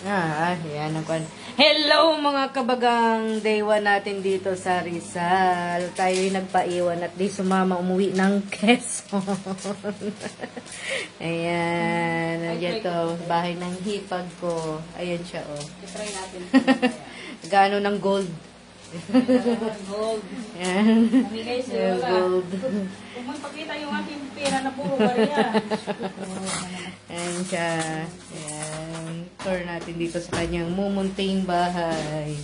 Yan ang kwan. Hello mga kabagang day 1 natin dito sa Rizal. Tayo'y nagpaiwan at di sumama umuwi ng Quezon. Ayan, nandiyan to, bahay ng hipag ko. Ayan siya, oh. I-try natin. Gaano ng gold. Gold. Ayan. Namigay si Lola. Gold. Kung magpakita yung aking pera na puro bariya. Ayan siya. Ayan. Tour natin dito sa kanyang mumunting bahay.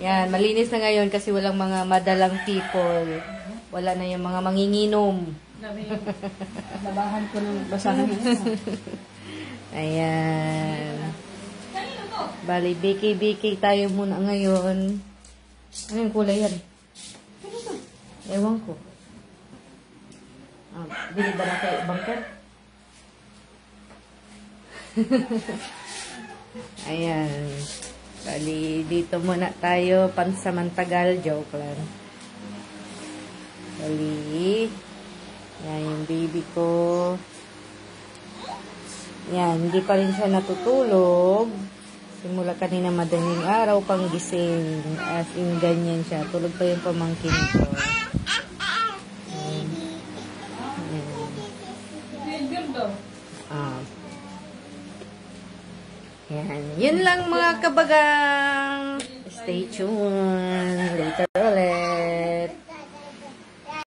Yan. Malinis na ngayon kasi walang mga madalang people. Wala na yung mga manginginom. Labahan ko ng basahan niya. Ayan. Bali, biki-biki tayo muna ngayon. Ano yung kulay yan? Ewan ko. Bili ba na kayo bangker? Ayan. Bali, dito muna tayo. Pansamantagal. Joke lang. Bali. Yan yung baby ko. Yan. Hindi pa rin siya natutulog. Simula kanina madaling araw pang gising. As in, ganyan siya. Tulog pa yung pamangkin ko. Yan. Yun lang mga kabagang. Stay tuned. Later